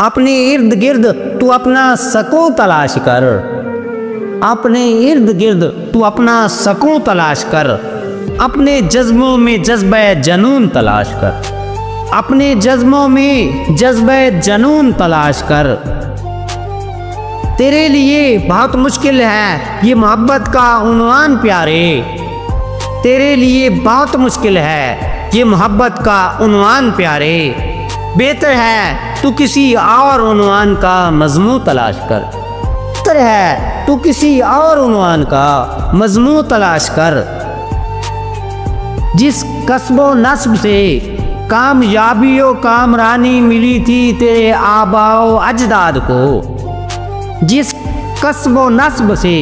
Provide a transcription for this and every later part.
अपने इर्द गिर्द तू अपना सकून तलाश कर। अपने इर्द गिर्द तू अपना सकून तलाश कर। अपने जज्बों में जज्बे जनून तलाश कर। अपने जज्बों में जज्बे जनून तलाश कर। तेरे लिए बहुत मुश्किल है ये मोहब्बत का उन्वान प्यारे। तेरे लिए बहुत मुश्किल है ये मोहब्बत का उन्वान प्यारे। बेहतर है तू किसी और उन्वान का मजमून तलाश कर। बेहतर है तू किसी और उन्वान का मजमून तलाश कर। जिस कस्बो नस्ब से कामयाबियों कामरानी मिली थी तेरे आबाओ अजदाद को। जिस कस्बो नस्ब से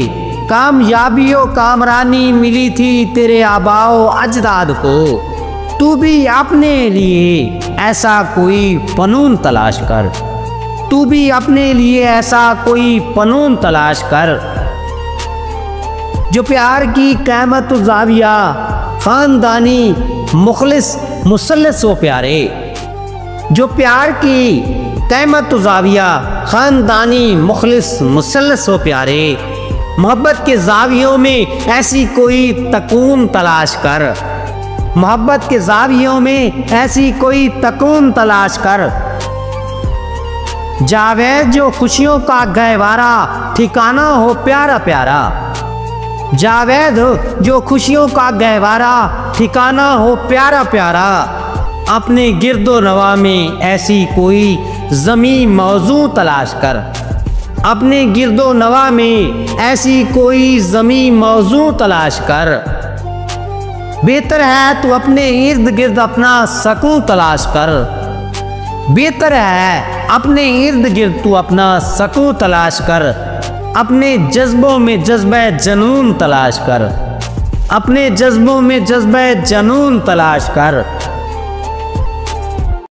कामयाबियों कामरानी मिली थी तेरे आबाओ अजदाद को। तू भी अपने लिए ऐसा कोई फनून तलाश कर। तू भी अपने लिए ऐसा कोई फनून तलाश कर। जो प्यार की क़यामत ज़ाविया ख़ानदानी मुखलिस मुसल्लस हो प्यारे। जो प्यार की क़यामत ज़ाविया ख़ानदानी मुखलिस मुसल्लस हो प्यारे। मोहब्बत के ज़ावियों में ऐसी कोई तकून तलाश कर। मोहब्बत के ज़ावियों में ऐसी कोई तकून तलाश कर। जावेद जो खुशियों का गहवारा ठिकाना हो प्यारा प्यारा। जावेद जो खुशियों का गहवारा ठिकाना हो प्यारा प्यारा। अपने गिरदो नवा में ऐसी कोई ज़मी मौजू तलाश कर। अपने गिरदो नवा में ऐसी कोई ज़मी मौजू तलाश कर। बेहतर है तू अपने इर्द गिर्द अपना सकून तलाश कर। बेहतर है अपने इर्द गिर्द तू अपना सकून तलाश कर। अपने जज्बों में जज्बे जनून तलाश कर। अपने जज्बों में जज्बे जनून तलाश कर।